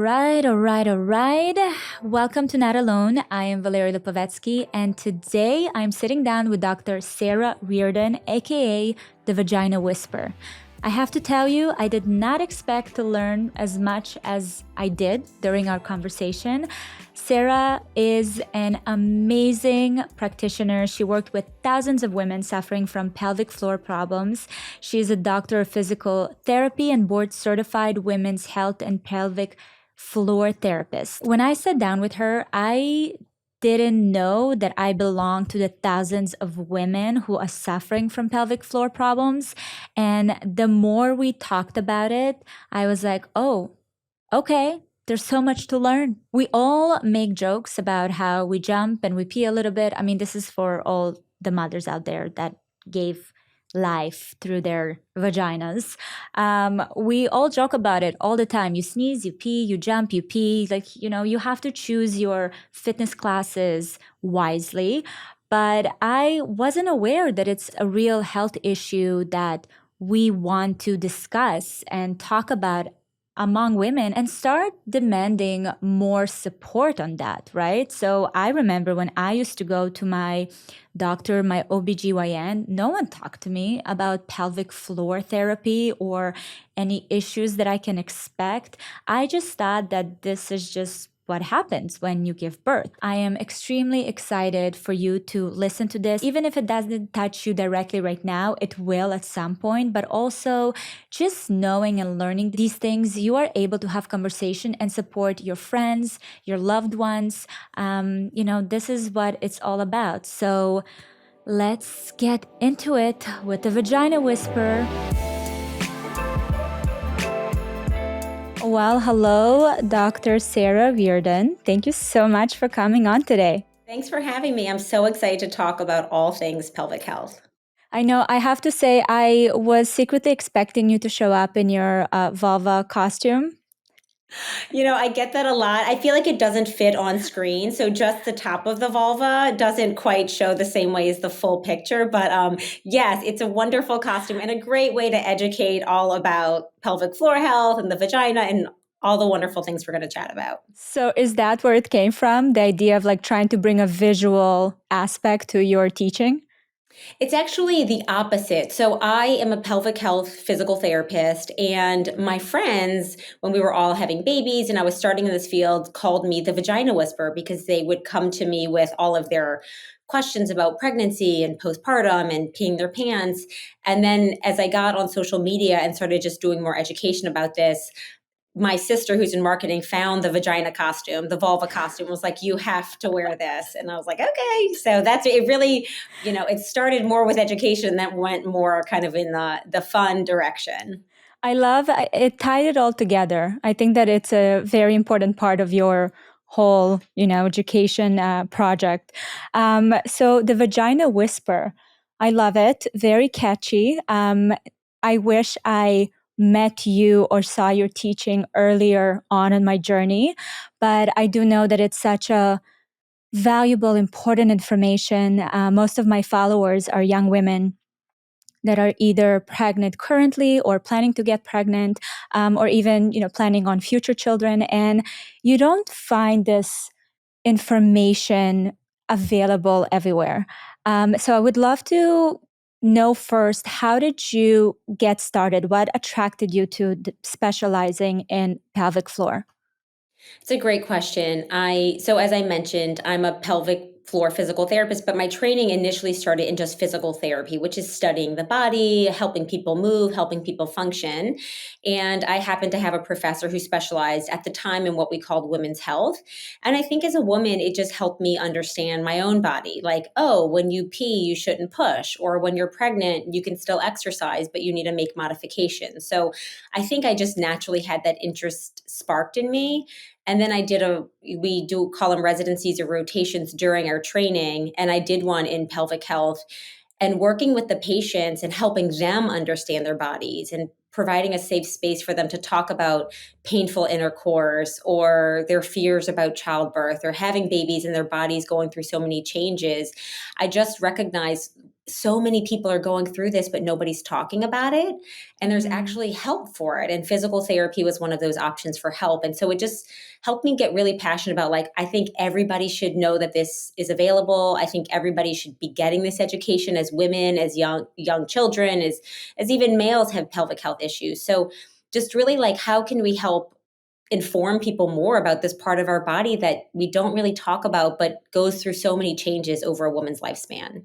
All right. Welcome to Not Alone. I am Valeria Lipovetsky, and today I'm sitting down with Dr. Sara Reardon, aka the Vagina Whisperer. I have to tell you, I did not expect to learn as much as I did during our conversation. Sara is an amazing practitioner. She worked with thousands of women suffering from pelvic floor problems. She is a doctor of physical therapy and board certified women's health and pelvic floor therapist. When I sat down with her, I didn't know that I belong to the thousands of women who are suffering from pelvic floor problems. And the more we talked about it, I was like, oh, okay, there's so much to learn. We all make jokes about how we jump and we pee a little bit. I mean, this is for all the mothers out there that gave life through their vaginas. We all joke about it all the time. You sneeze, you pee, you jump, you pee. Like, you have to choose your fitness classes wisely. But I wasn't aware that it's a real health issue that we want to discuss and talk about among women and start demanding more support on that, right? So I remember when I used to go to my doctor, my OBGYN, no one talked to me about pelvic floor therapy or any issues that I can expect. I just thought that this is just what happens when you give birth. I am extremely excited for you to listen to this. Even if it doesn't touch you directly right now, it will at some point. But also, just knowing and learning these things, you are able to have conversation and support your friends, your loved ones. This is what it's all about. So let's get into it with the Vagina Whisperer. Well, hello, Dr. Sara Reardon. Thank you so much for coming on today. Thanks for having me. I'm so excited to talk about all things pelvic health. I know, I have to say, I was secretly expecting you to show up in your vulva costume. I get that a lot. I feel like it doesn't fit on screen. So just the top of the vulva doesn't quite show the same way as the full picture. But yes, it's a wonderful costume and a great way to educate all about pelvic floor health and the vagina and all the wonderful things we're going to chat about. So is that where it came from? The idea of like trying to bring a visual aspect to your teaching? It's actually the opposite. So I am a pelvic health physical therapist, and my friends, when we were all having babies and I was starting in this field, called me the Vagina Whisperer because they would come to me with all of their questions about pregnancy and postpartum and peeing their pants. And then as I got on social media and started just doing more education about this, my sister who's in marketing found the vagina costume, the vulva costume, was like, you have to wear this. And I was like, okay. So that's it. Really, it started more with education and that went more kind of in the fun direction. I love it, tied it all together. I think that it's a very important part of your whole, education project. So the Vagina Whisper, I love it. Very catchy. I wish I met you or saw your teaching earlier on in my journey, but I do know that it's such a valuable, important information. Most of my followers are young women that are either pregnant currently or planning to get pregnant, or even planning on future children, and you don't find this information available everywhere. So I would love to know first, how did you get started? What attracted you to specializing in pelvic floor? It's a great question. So as I mentioned, I'm a pelvic floor physical therapist, but my training initially started in just physical therapy, which is studying the body, helping people move, helping people function. And I happened to have a professor who specialized at the time in what we called women's health. And I think as a woman, it just helped me understand my own body. Like, oh, when you pee, you shouldn't push. Or when you're pregnant, you can still exercise, but you need to make modifications. So I think I just naturally had that interest sparked in me. And then we do call them residencies or rotations during our training. And I did one in pelvic health and working with the patients and helping them understand their bodies and providing a safe space for them to talk about painful intercourse or their fears about childbirth or having babies and their bodies going through so many changes. I just recognized so many people are going through this, but nobody's talking about it. And there's Mhm. actually help for it. And physical therapy was one of those options for help. And so it just helped me get really passionate about, like, I think everybody should know that this is available. I think everybody should be getting this education, as women, as young children, as even males have pelvic health issues. So just really, like, how can we help inform people more about this part of our body that we don't really talk about, but goes through so many changes over a woman's lifespan?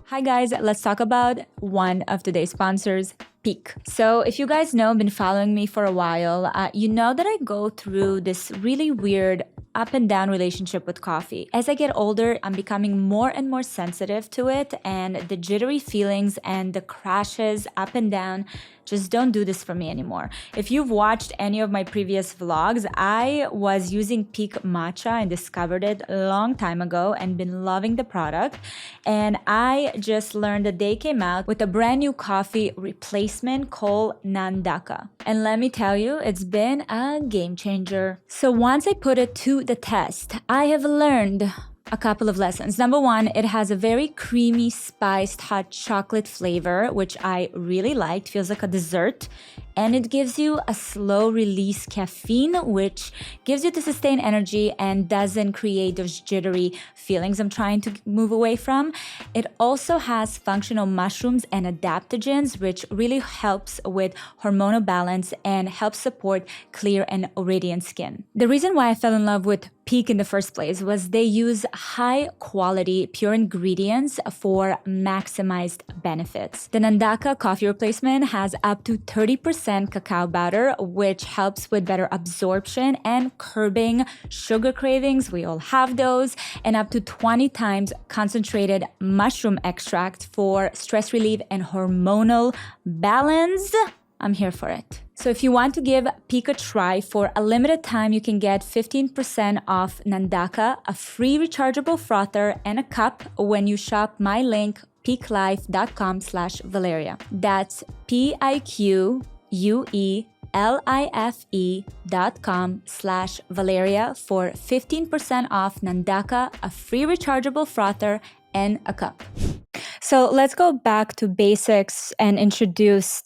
Hi guys, let's talk about one of today's sponsors, Peak. So if you guys know, been following me for a while, you know that I go through this really weird up and down relationship with coffee. As I get older, I'm becoming more and more sensitive to it, and the jittery feelings and the crashes up and down just don't do this for me anymore. If you've watched any of my previous vlogs, I was using Peak Matcha and discovered it a long time ago and been loving the product. And I just learned that they came out with a brand new coffee replacement called Nandaka. And let me tell you, it's been a game changer. So once I put it to the test, I have learned a couple of lessons. Number one, it has a very creamy, spiced hot chocolate flavor, which I really liked. Feels like a dessert. And it gives you a slow release caffeine, which gives you the sustained energy and doesn't create those jittery feelings I'm trying to move away from. It also has functional mushrooms and adaptogens, which really helps with hormonal balance and helps support clear and radiant skin. The reason why I fell in love with Peak in the first place was they use high quality, pure ingredients for maximized benefits. The Nandaka coffee replacement has up to 30% cacao butter, which helps with better absorption and curbing sugar cravings. We all have those. And up to 20 times concentrated mushroom extract for stress relief and hormonal balance. I'm here for it. So if you want to give Peak a try for a limited time, you can get 15% off Nandaka, a free rechargeable frother, and a cup when you shop my link peaklife.com/Valeria. That's PIQUELIFE.com/Valeria for 15% off Nandaka, a free rechargeable frother, and a cup. So let's go back to basics and introduce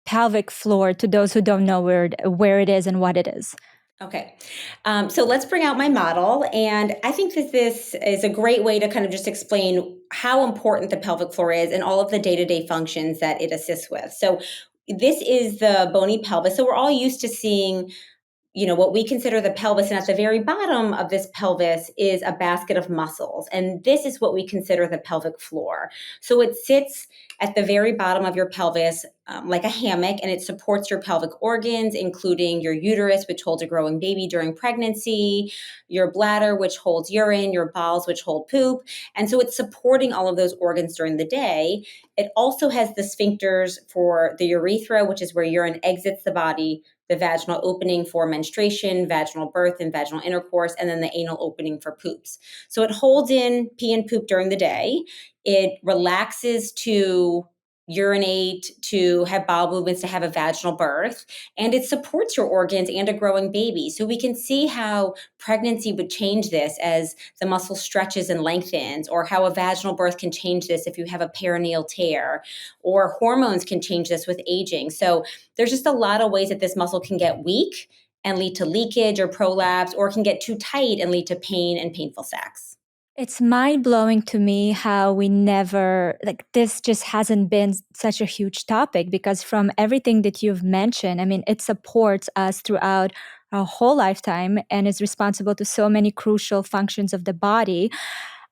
pelvic floor to those who don't know where it is and what it is. Okay. So let's bring out my model. And I think that this is a great way to kind of just explain how important the pelvic floor is and all of the day-to-day functions that it assists with. So this is the bony pelvis. So we're all used to seeing, what we consider the pelvis. And at the very bottom of this pelvis is a basket of muscles. And this is what we consider the pelvic floor. So it sits at the very bottom of your pelvis like a hammock, and it supports your pelvic organs, including your uterus, which holds a growing baby during pregnancy, your bladder, which holds urine, your bowels, which hold poop. And so it's supporting all of those organs during the day. It also has the sphincters for the urethra, which is where urine exits the body, the vaginal opening for menstruation, vaginal birth, and vaginal intercourse, and then the anal opening for poops. So it holds in pee and poop during the day. It relaxes to urinate, to have bowel movements, to have a vaginal birth, and it supports your organs and a growing baby. So we can see how pregnancy would change this as the muscle stretches and lengthens, or how a vaginal birth can change this if you have a perineal tear, or hormones can change this with aging. So there's just a lot of ways that this muscle can get weak and lead to leakage or prolapse, or can get too tight and lead to pain and painful sex. It's mind-blowing to me how we never, this just hasn't been such a huge topic, because from everything that you've mentioned, I mean, it supports us throughout our whole lifetime and is responsible to so many crucial functions of the body.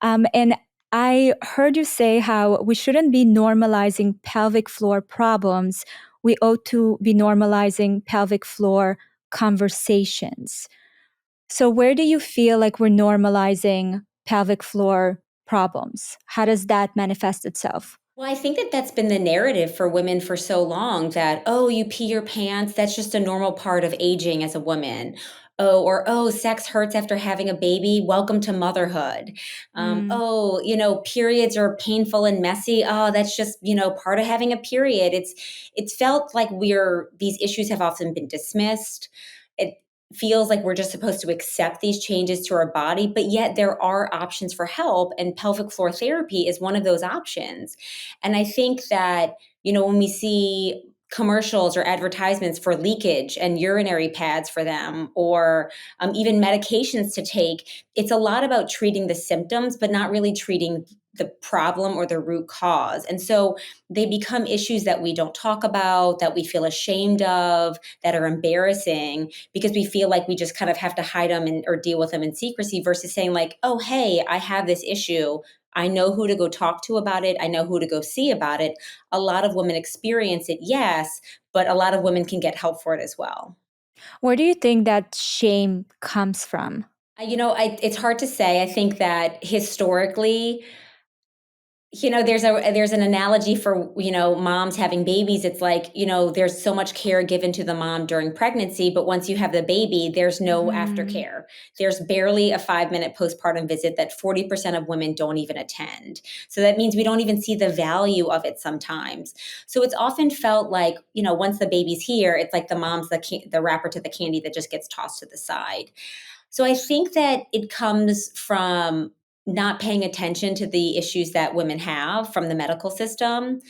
And I heard you say how we shouldn't be normalizing pelvic floor problems. We ought to be normalizing pelvic floor conversations. So where do you feel like we're normalizing pelvic floor problems? How does that manifest itself? Well, I think that that's been the narrative for women for so long, that, oh, you pee your pants. That's just a normal part of aging as a woman. Oh, sex hurts after having a baby. Welcome to motherhood. Mm. Periods are painful and messy. Oh, that's just, part of having a period. It's felt like these issues have often been dismissed. feels like we're just supposed to accept these changes to our body, but yet there are options for help, and pelvic floor therapy is one of those options. And I think that, when we see commercials or advertisements for leakage and urinary pads for them, or even medications to take, it's a lot about treating the symptoms, but not really treating the problem or the root cause. And so they become issues that we don't talk about, that we feel ashamed of, that are embarrassing, because we feel like we just kind of have to hide them or deal with them in secrecy, versus saying like, oh, hey, I have this issue. I know who to go talk to about it. I know who to go see about it. A lot of women experience it, yes, but a lot of women can get help for it as well. Where do you think that shame comes from? It's hard to say. I think that historically, there's an analogy for, moms having babies. It's like, there's so much care given to the mom during pregnancy, but once you have the baby, there's no Mhm. aftercare. There's barely a 5-minute postpartum visit that 40% of women don't even attend. So that means we don't even see the value of it sometimes. So it's often felt like, once the baby's here, it's like the mom's the wrapper to the candy that just gets tossed to the side. So I think that it comes from not paying attention to the issues that women have from the medical system.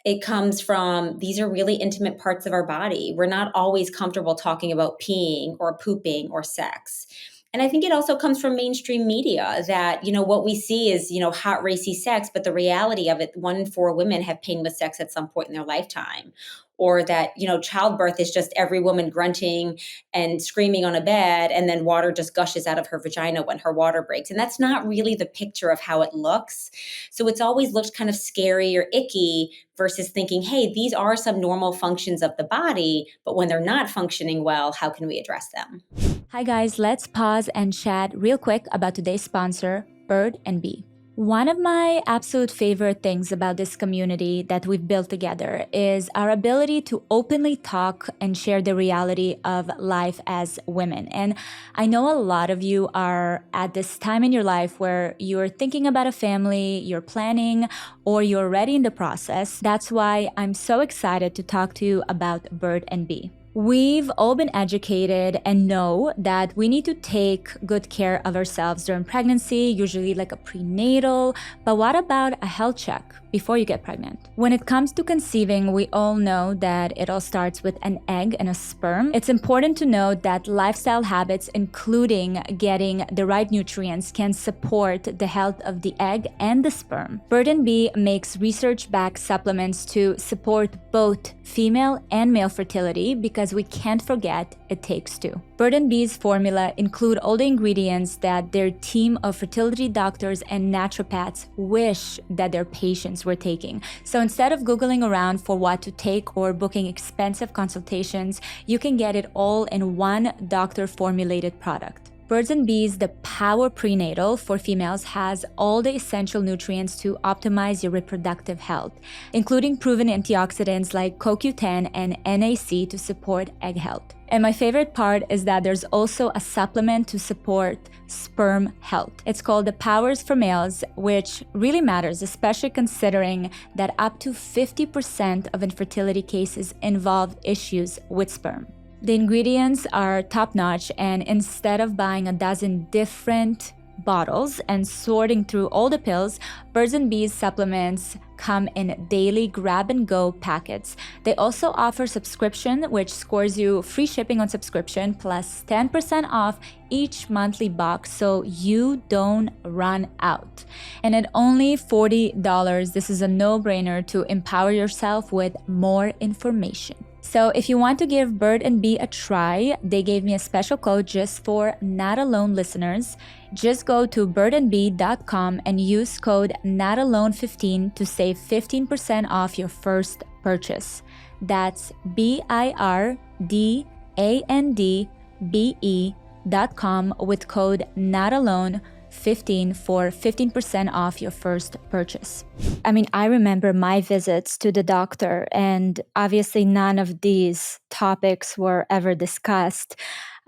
It comes from, these are really intimate parts of our body. We're not always comfortable talking about peeing or pooping or sex. And I think it also comes from mainstream media that, what we see is, hot, racy sex, but the reality of it, 1 in 4 women have pain with sex at some point in their lifetime. Or that, childbirth is just every woman grunting and screaming on a bed, and then water just gushes out of her vagina when her water breaks. And that's not really the picture of how it looks. So it's always looked kind of scary or icky, versus thinking, hey, these are some normal functions of the body, but when they're not functioning well, how can we address them? Hi guys, let's pause and chat real quick about today's sponsor, Bird and Bee. One of my absolute favorite things about this community that we've built together is our ability to openly talk and share the reality of life as women. And I know a lot of you are at this time in your life where you're thinking about a family, you're planning, or you're already in the process. That's why I'm so excited to talk to you about Bird and Bee. We've all been educated and know that we need to take good care of ourselves during pregnancy, usually like a prenatal. But what about a health check before you get pregnant? When it comes to conceiving, we all know that it all starts with an egg and a sperm. It's important to note that lifestyle habits, including getting the right nutrients, can support the health of the egg and the sperm. Bird and Bee makes research-backed supplements to support both female and male fertility, because we can't forget it takes two. Bird and Bee's formula include all the ingredients that their team of fertility doctors and naturopaths wish that their patients were taking. So instead of Googling around for what to take or booking expensive consultations, you can get it all in one doctor-formulated product. Birds and Bees, the Power Prenatal for females, has all the essential nutrients to optimize your reproductive health, including proven antioxidants like CoQ10 and NAC to support egg health. And my favorite part is that there's also a supplement to support sperm health. It's called the Powers for Males, which really matters, especially considering that up to 50% of infertility cases involve issues with sperm. The ingredients are top-notch, and instead of buying a dozen different bottles and sorting through all the pills, Birds and Bees supplements come in daily grab-and-go packets. They also offer subscription, which scores you free shipping on subscription plus 10% off each monthly box, so you don't run out. And at only $40, this is a no-brainer to empower yourself with more information. So if you want to give Bird and Bee a try, they gave me a special code just for Not Alone listeners. Just go to birdandbee.com and use code NOTALONE15 to save 15% off your first purchase. That's birdandbe.com with code NOTALONE15 for 15% off your first purchase. I mean, I remember my visits to the doctor, and obviously none of these topics were ever discussed.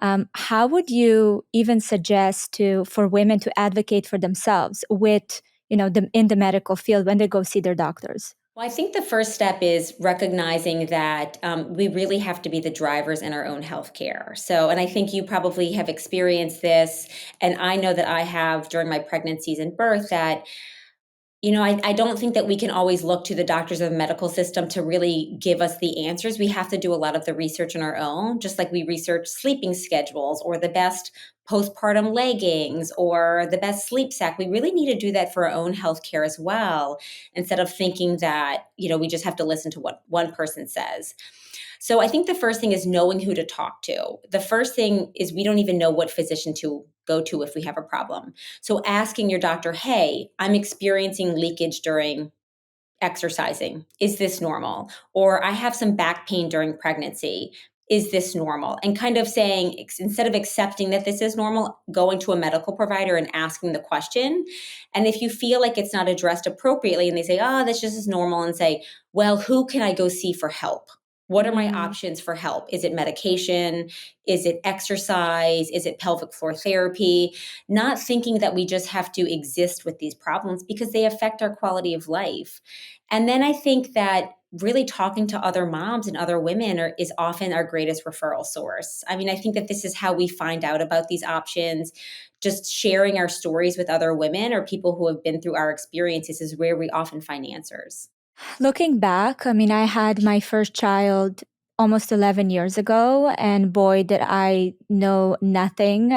How would you even suggest for women to advocate for themselves with, in the medical field when they go see their doctors? Well, I think the first step is recognizing that we really have to be the drivers in our own healthcare. So, and I think you probably have experienced this, and I know that I have during my pregnancies and birth that I don't think that we can always look to the doctors of the medical system to really give us the answers. We have to do a lot of the research on our own, just like we research sleeping schedules or the best postpartum leggings or the best sleep sack. We really need to do that for our own healthcare as well, instead of thinking that, we just have to listen to what one person says. So I think the first thing is knowing who to talk to. The first thing is we don't even know what physician to go to if we have a problem. So asking your doctor, hey, I'm experiencing leakage during exercising. Is this normal? Or I have some back pain during pregnancy. Is this normal? And kind of saying, instead of accepting that this is normal, going to a medical provider and asking the question. And if you feel like it's not addressed appropriately and they say, oh, this just is normal, and say, well, who can I go see for help? What are my options for help? Is it medication? Is it exercise? Is it pelvic floor therapy? Not thinking that we just have to exist with these problems because they affect our quality of life. And then I think that really talking to other moms and other women is often our greatest referral source. I mean, I think that this is how we find out about these options. Just sharing our stories with other women or people who have been through our experiences is where we often find answers. Looking back, I mean, I had my first child almost 11 years ago, and boy, did I know nothing.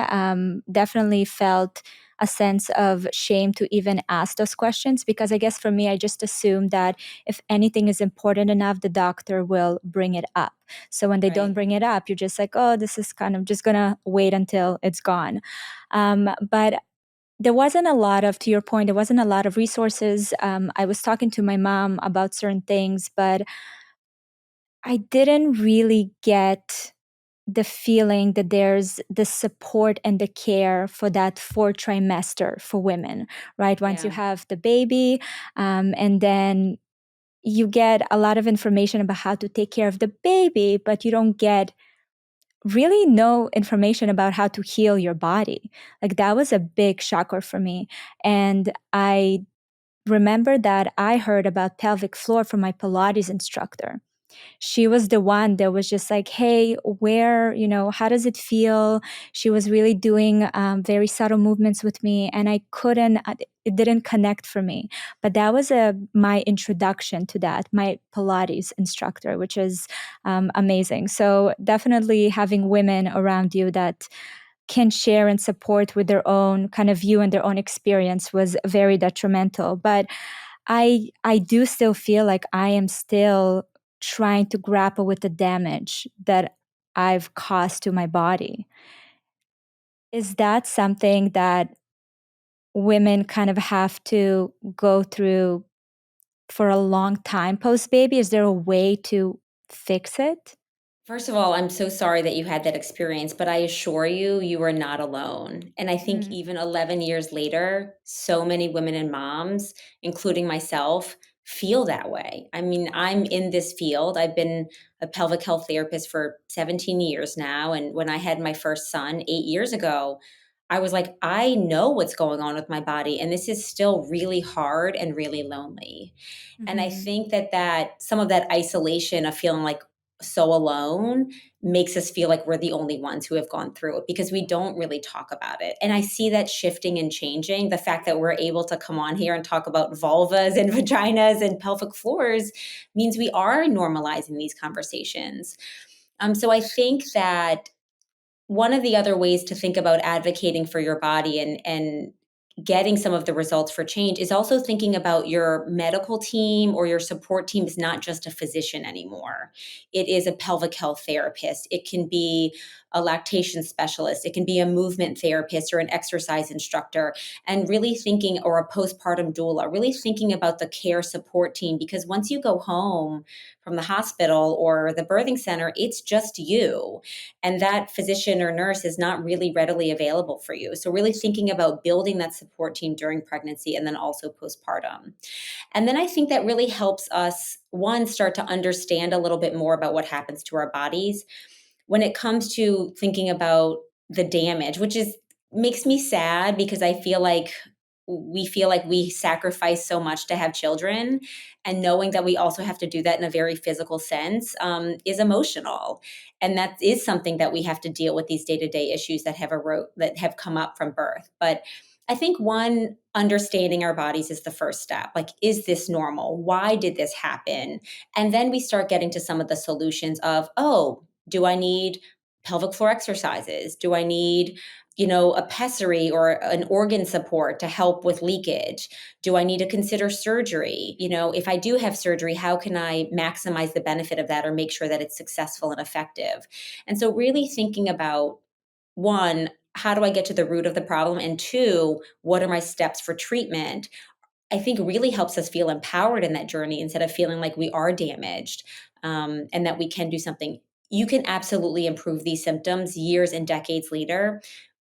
Definitely felt a sense of shame to even ask those questions, because I guess for me, I just assumed that if anything is important enough, the doctor will bring it up. So when they don't Right. bring it up, you're just like, oh, this is kind of just gonna wait until it's gone. But there wasn't a lot of, to your point, there wasn't a lot of resources. I was talking to my mom about certain things, but I didn't really get the feeling that there's the support and the care for that fourth trimester for women, right? Once you Yeah. have the baby, and then you get a lot of information about how to take care of the baby, but you don't get really no information about how to heal your body. Like that was a big shocker for me. And I remember that I heard about pelvic floor from my Pilates instructor. She was the one that was just like, hey, how does it feel? She was really doing very subtle movements with me, and it didn't connect for me. But that was my introduction to that, my Pilates instructor, which is amazing. So definitely having women around you that can share and support with their own kind of view and their own experience was very detrimental. But I do still feel like I am still trying to grapple with the damage that I've caused to my body. Is that something that women kind of have to go through for a long time post baby? Is there a way to fix it? First of all, I'm so sorry that you had that experience, but I assure you, you are not alone. And I think Mm, even 11 years later, so many women and moms, including myself, feel that way. I mean, I'm in this field. I've been a pelvic health therapist for 17 years now. And when I had my first son 8 years ago, I was like, I know what's going on with my body. And this is still really hard and really lonely. And I mhm. think that some of that isolation of feeling like so alone makes us feel like we're the only ones who have gone through it because we don't really talk about it. And I see that shifting and changing. The fact that we're able to come on here and talk about vulvas and vaginas and pelvic floors means we are normalizing these conversations. So I think that one of the other ways to think about advocating for your body and getting some of the results for change is also thinking about your medical team or your support team is not just a physician anymore. It is a pelvic health therapist. It can be a lactation specialist. It can be a movement therapist or an exercise instructor. And really thinking, or a postpartum doula, really thinking about the care support team, because once you go home from the hospital or the birthing center, it's just you. And that physician or nurse is not really readily available for you. So, really thinking about building that support team during pregnancy and then also postpartum. And then I think that really helps us, one, start to understand a little bit more about what happens to our bodies when it comes to thinking about the damage, which is makes me sad because I feel like we feel like we sacrifice so much to have children, and knowing that we also have to do that in a very physical sense is emotional, and that is something that we have to deal with, these day-to-day issues that have come up from birth. But I think one, understanding our bodies is the first step. Like, is this normal? Why did this happen? And then we start getting to some of the solutions of, oh, do I need pelvic floor exercises? Do I need, a pessary or an organ support to help with leakage? Do I need to consider surgery? If I do have surgery, how can I maximize the benefit of that or make sure that it's successful and effective? And so really thinking about, one, how do I get to the root of the problem? And two, what are my steps for treatment? I think really helps us feel empowered in that journey instead of feeling like we are damaged, and that we can do something. You can absolutely improve these symptoms years and decades later.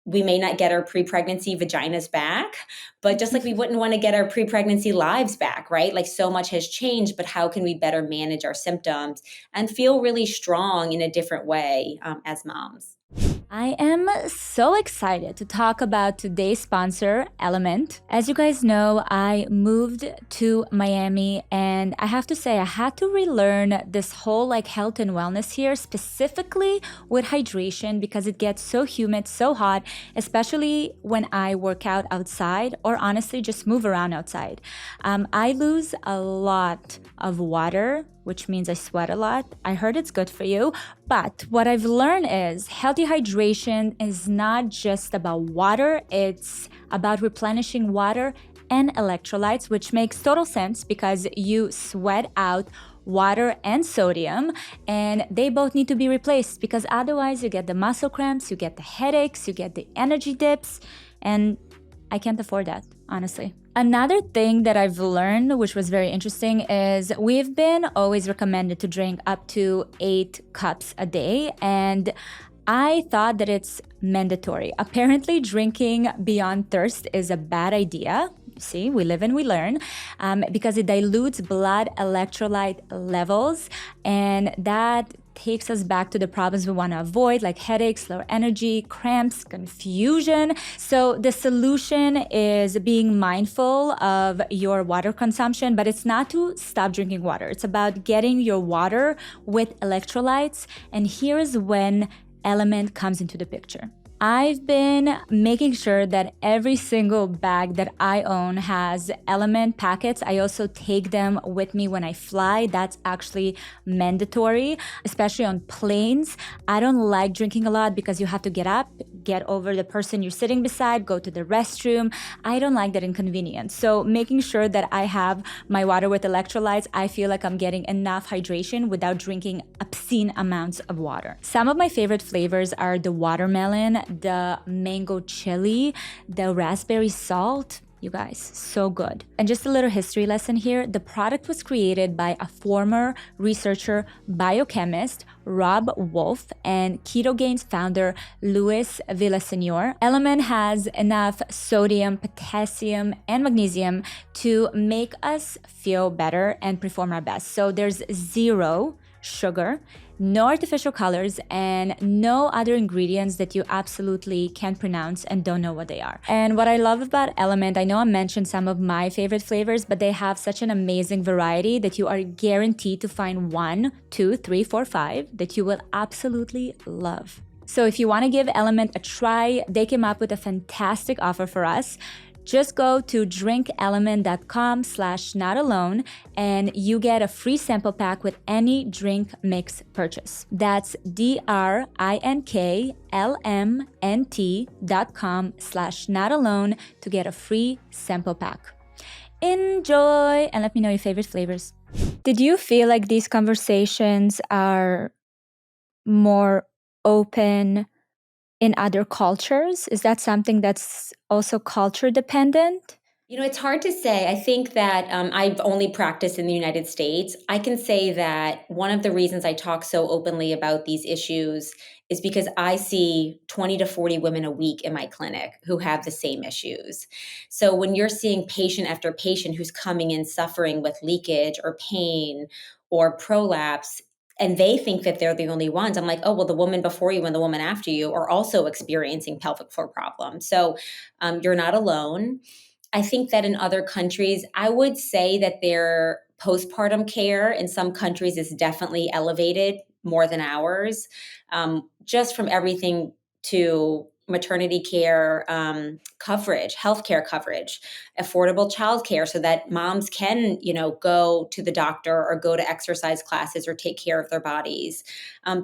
We may not get our pre-pregnancy vaginas back, but just like we wouldn't want to get our pre-pregnancy lives back, right? Like, so much has changed, but how can we better manage our symptoms and feel really strong in a different way as moms? I am so excited to talk about today's sponsor, Element. As you guys know, I moved to Miami, and I have to say I had to relearn this whole health and wellness here, specifically with hydration, because it gets so humid, so hot, especially when I work out outside or honestly just move around outside. I lose a lot of water, which means I sweat a lot. I heard it's good for you. But what I've learned is healthy hydration is not just about water, it's about replenishing water and electrolytes, which makes total sense because you sweat out water and sodium, and they both need to be replaced because otherwise you get the muscle cramps, you get the headaches, you get the energy dips, and I can't afford that, honestly. Another thing that I've learned, which was very interesting, is we've been always recommended to drink up to 8 cups a day, and I thought that it's mandatory. Apparently, drinking beyond thirst is a bad idea. See, we live and we learn, because it dilutes blood electrolyte levels, and that takes us back to the problems we want to avoid, like headaches, low energy, cramps, confusion. So the solution is being mindful of your water consumption, but it's not to stop drinking water. It's about getting your water with electrolytes. And here's when Element comes into the picture. I've been making sure that every single bag that I own has Element packets. I also take them with me when I fly. That's actually mandatory, especially on planes. I don't like drinking a lot because you have to get up, get over the person you're sitting beside, go to the restroom. I don't like that inconvenience. So making sure that I have my water with electrolytes, I feel like I'm getting enough hydration without drinking obscene amounts of water. Some of my favorite flavors are the watermelon, the mango chili, the raspberry salt. You guys, so good. And just a little history lesson here. The product was created by a former researcher, biochemist, Rob Wolf, and Ketogains founder, Louis Villaseñor. Element has enough sodium, potassium, and magnesium to make us feel better and perform our best. So there's zero sugar, no artificial colors, and no other ingredients that you absolutely can't pronounce and don't know what they are. And what I love about Element, I know I mentioned some of my favorite flavors, but they have such an amazing variety that you are guaranteed to find 1, 2, 3, 4, 5 that you will absolutely love. So if you want to give Element a try, they came up with a fantastic offer for us. Just go to drinkelement.com/notalone and you get a free sample pack with any drink mix purchase. That's drinkelement.com/notalone to get a free sample pack. Enjoy and let me know your favorite flavors. Did you feel like these conversations are more open in other cultures? Is that something that's also culture dependent? It's hard to say. I think that I've only practiced in the United States. I can say that one of the reasons I talk so openly about these issues is because I see 20 to 40 women a week in my clinic who have the same issues. So when you're seeing patient after patient who's coming in suffering with leakage or pain or prolapse, and they think that they're the only ones, I'm like, oh, well, the woman before you and the woman after you are also experiencing pelvic floor problems. So you're not alone. I think that in other countries, I would say that their postpartum care in some countries is definitely elevated more than ours, just from everything to maternity care coverage, healthcare coverage, affordable childcare, so that moms can, go to the doctor or go to exercise classes or take care of their bodies.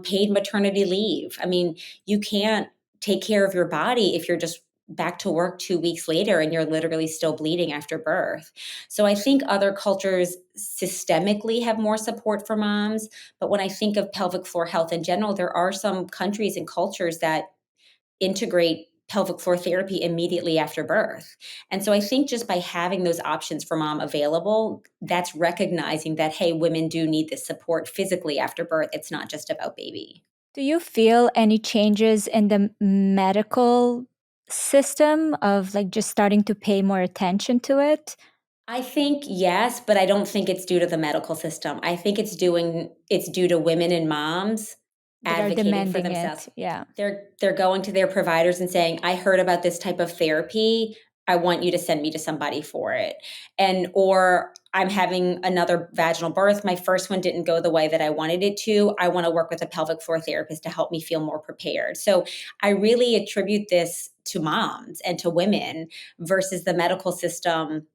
Paid maternity leave. I mean, you can't take care of your body if you're just back to work 2 weeks later and you're literally still bleeding after birth. So I think other cultures systemically have more support for moms. But when I think of pelvic floor health in general, there are some countries and cultures that integrate pelvic floor therapy immediately after birth. And so I think just by having those options for mom available, that's recognizing that, hey, women do need this support physically after birth. It's not just about baby. Do you feel any changes in the medical system of like just starting to pay more attention to it? I think yes, but I don't think it's due to the medical system. I think it's due to women and moms That are advocating for demanding themselves. it? Yeah. They're going to their providers and saying, "I heard about this type of therapy. I want you to send me to somebody for it." And or I'm having another vaginal birth. My first one didn't go the way that I wanted it to. I want to work with a pelvic floor therapist to help me feel more prepared. So I really attribute this to moms and to women versus the medical system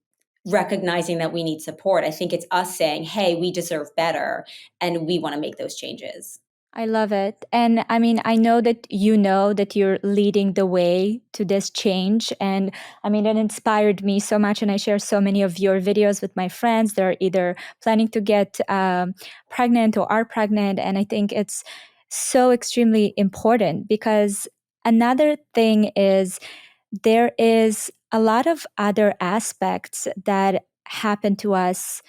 recognizing that we need support. I think it's us saying, hey, we deserve better and we want to make those changes. I love it. And I mean, I know that you're leading the way to this change. And I mean, it inspired me so much. And I share so many of your videos with my friends. They're either planning to get pregnant or are pregnant. And I think it's so extremely important because another thing is there is a lot of other aspects that happen to us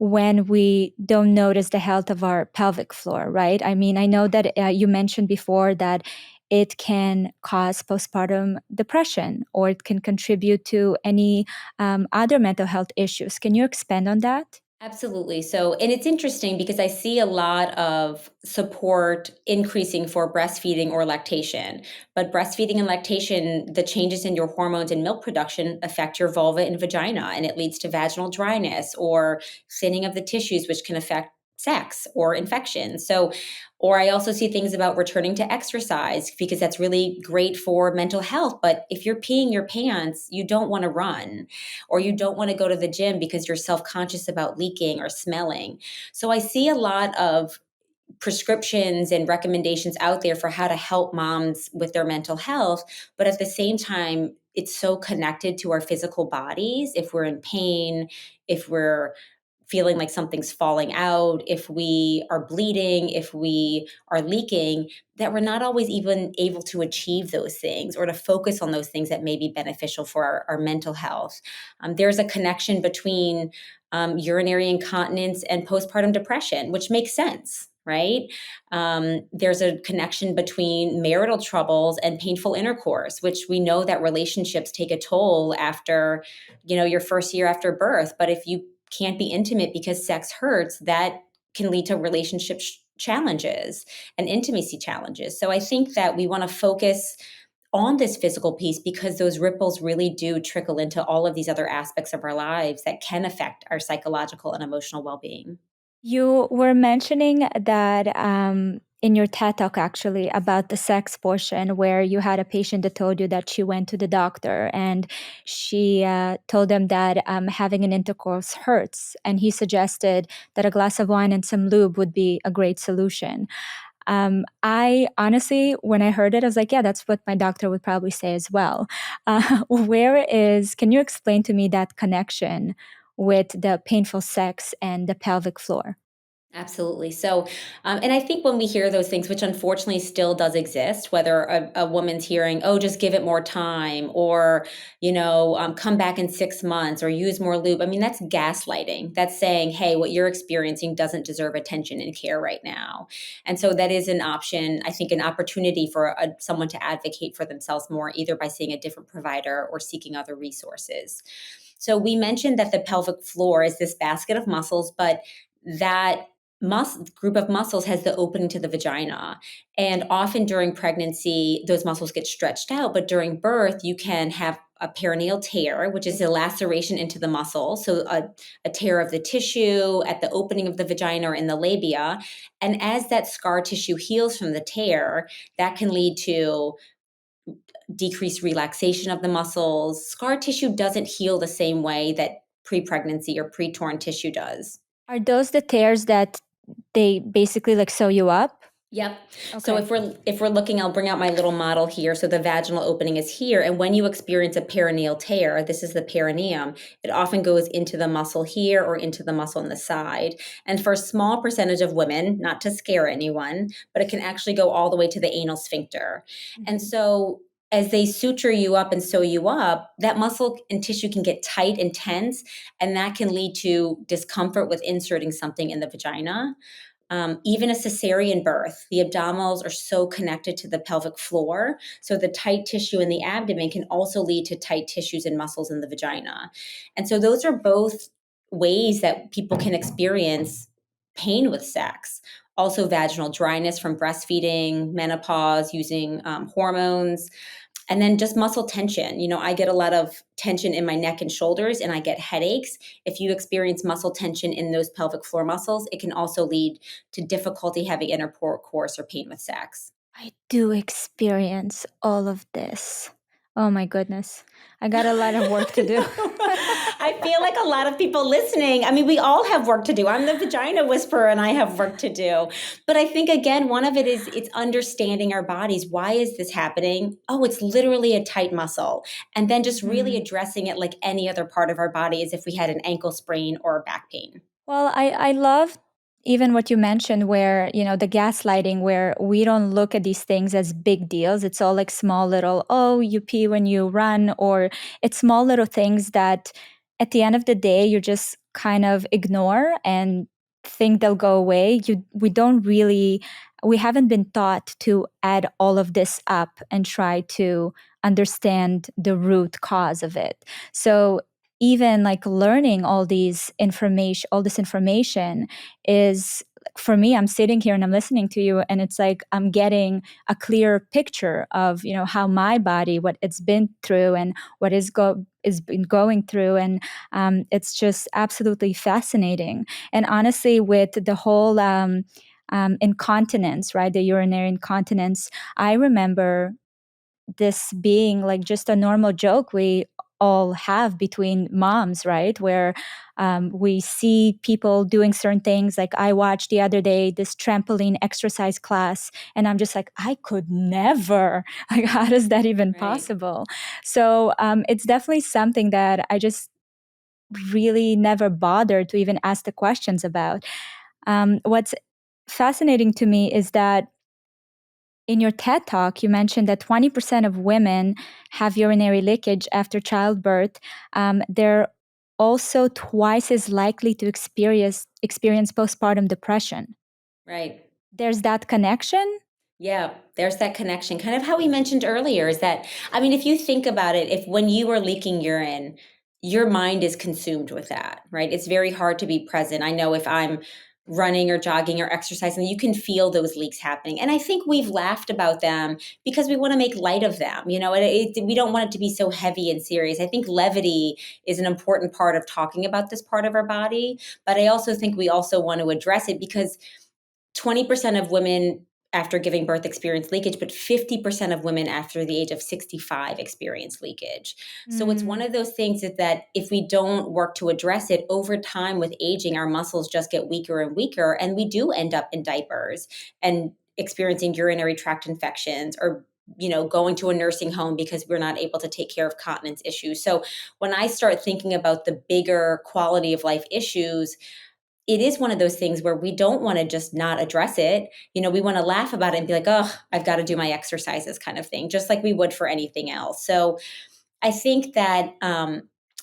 when we don't notice the health of our pelvic floor, right? I mean, I know that you mentioned before that it can cause postpartum depression or it can contribute to any other mental health issues. Can you expand on that? Absolutely. So, and it's interesting because I see a lot of support increasing for breastfeeding or lactation. But breastfeeding and lactation, the changes in your hormones and milk production affect your vulva and vagina, and it leads to vaginal dryness or thinning of the tissues, which can affect sex or infection. So, or I also see things about returning to exercise because that's really great for mental health. But if you're peeing your pants, you don't want to run or you don't want to go to the gym because you're self-conscious about leaking or smelling. So I see a lot of prescriptions and recommendations out there for how to help moms with their mental health, but at the same time it's so connected to our physical bodies. If we're in pain, if we're feeling like something's falling out, if we are bleeding, if we are leaking, that we're not always even able to achieve those things or to focus on those things that may be beneficial for our mental health. There's a connection between urinary incontinence and postpartum depression, which makes sense. Right? There's a connection between marital troubles and painful intercourse, which we know that relationships take a toll after, your first year after birth. But if you can't be intimate because sex hurts, that can lead to relationship challenges and intimacy challenges. So I think that we want to focus on this physical piece because those ripples really do trickle into all of these other aspects of our lives that can affect our psychological and emotional well-being. You were mentioning that in your TED Talk, actually, about the sex portion, where you had a patient that told you that she went to the doctor and she told them that having an intercourse hurts. And he suggested that a glass of wine and some lube would be a great solution. I honestly, when I heard it, I was like, yeah, that's what my doctor would probably say as well. Can you explain to me that connection with the painful sex and the pelvic floor? Absolutely. So, and I think when we hear those things, which unfortunately still does exist, whether a woman's hearing, oh, just give it more time, or, come back in 6 months, or use more lube. I mean, that's gaslighting. That's saying, hey, what you're experiencing doesn't deserve attention and care right now. And so that is an option, I think, an opportunity for someone to advocate for themselves more, either by seeing a different provider or seeking other resources. So we mentioned that the pelvic floor is this basket of muscles, but that group of muscles has the opening to the vagina. And often during pregnancy, those muscles get stretched out, but during birth, you can have a perineal tear, which is a laceration into the muscle. So a tear of the tissue at the opening of the vagina or in the labia. And as that scar tissue heals from the tear, that can lead to decreased relaxation of the muscles. Scar tissue doesn't heal the same way that pre-pregnancy or pre-torn tissue does. Are those the tears that they basically like sew you up? Yep. Okay. So if we're looking, I'll bring out my little model here. So the vaginal opening is here, and when you experience a perineal tear, this is the perineum. It often goes into the muscle here or into the muscle on the side. And for a small percentage of women, not to scare anyone, but it can actually go all the way to the anal sphincter. And so as they suture you up and sew you up, that muscle and tissue can get tight and tense, and that can lead to discomfort with inserting something in the vagina. Even a cesarean birth, the abdominals are so connected to the pelvic floor. So the tight tissue in the abdomen can also lead to tight tissues and muscles in the vagina. And so those are both ways that people can experience pain with sex. Also, vaginal dryness from breastfeeding, menopause, using hormones. And then just muscle tension. I get a lot of tension in my neck and shoulders, and I get headaches. If you experience muscle tension in those pelvic floor muscles, it can also lead to difficulty having intercourse or pain with sex. I do experience all of this. Oh my goodness. I got a lot of work to do. I feel like a lot of people listening, I mean, we all have work to do. I'm the Vagina Whisperer and I have work to do. But I think, again, one of it is it's understanding our bodies. Why is this happening? Oh, it's literally a tight muscle. And then just really addressing it like any other part of our body, as if we had an ankle sprain or back pain. Well, I love even what you mentioned where, the gaslighting, where we don't look at these things as big deals. It's all like small little, oh, you pee when you run, or it's small little things that at the end of the day, you just kind of ignore and think they'll go away. We haven't been taught to add all of this up and try to understand the root cause of it. So even like learning all this information is, for me, I'm sitting here and I'm listening to you, and it's like I'm getting a clear picture of how my body, what it's been through and what is been going through, and it's just absolutely fascinating. And honestly, with the whole incontinence, right, the urinary incontinence, I remember this being like just a normal joke we all have between moms, right? Where we see people doing certain things. Like I watched the other day this trampoline exercise class, and I'm just like, I could never. Like, how is that even possible? So it's definitely something that I just really never bothered to even ask the questions about. What's fascinating to me is that in your TED Talk, you mentioned that 20% of women have urinary leakage after childbirth. They're also twice as likely to experience postpartum depression. Right. There's that connection. Yeah, there's that connection. Kind of how we mentioned earlier is that, I mean, if you think about it, if when you are leaking urine, your mind is consumed with that, right? It's very hard to be present. I know if I'm running or jogging or exercising, you can feel those leaks happening. And I think we've laughed about them because we want to make light of them. We don't want it to be so heavy and serious. I think levity is an important part of talking about this part of our body. But I also think we also want to address it because 20% of women after giving birth experience leakage, but 50% of women after the age of 65 experience leakage. So it's one of those things that if we don't work to address it over time with aging, our muscles just get weaker and weaker, and we do end up in diapers and experiencing urinary tract infections or going to a nursing home because we're not able to take care of continence issues. So when I start thinking about the bigger quality of life issues, it is one of those things where we don't want to just not address it. We want to laugh about it and be like, oh, I've got to do my exercises kind of thing, just like we would for anything else. So I think that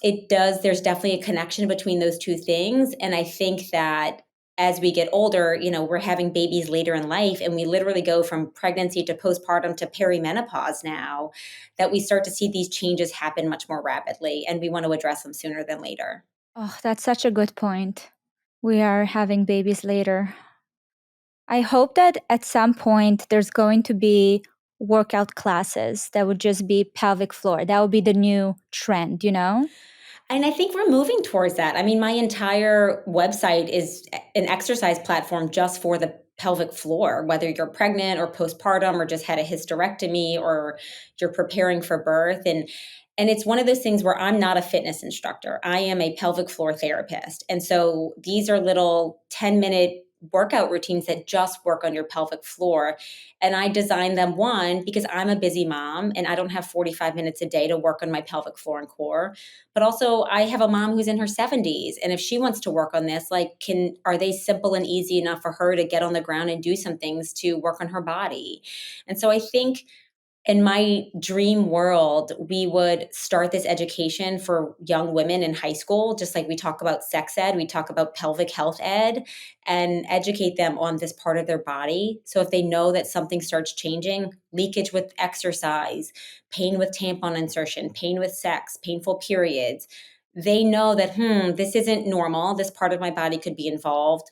there's definitely a connection between those two things. And I think that as we get older, we're having babies later in life, and we literally go from pregnancy to postpartum to perimenopause now, that we start to see these changes happen much more rapidly, and we want to address them sooner than later. Oh, that's such a good point. We are having babies later. I hope that at some point there's going to be workout classes that would just be pelvic floor. That would be the new trend, you know? And I think we're moving towards that. I mean, my entire website is an exercise platform just for the pelvic floor, whether you're pregnant or postpartum or just had a hysterectomy or you're preparing for birth. And it's one of those things where I'm not a fitness instructor. I am a pelvic floor therapist. And so these are little 10-minute workout routines that just work on your pelvic floor. And I designed them, one, because I'm a busy mom and I don't have 45 minutes a day to work on my pelvic floor and core. But also I have a mom who's in her 70s. And if she wants to work on this, like, are they simple and easy enough for her to get on the ground and do some things to work on her body? And so I think in my dream world, we would start this education for young women in high school, just like we talk about sex ed, we talk about pelvic health ed, and educate them on this part of their body. So if they know that something starts changing, leakage with exercise, pain with tampon insertion, pain with sex, painful periods, they know that, this isn't normal. This part of my body could be involved.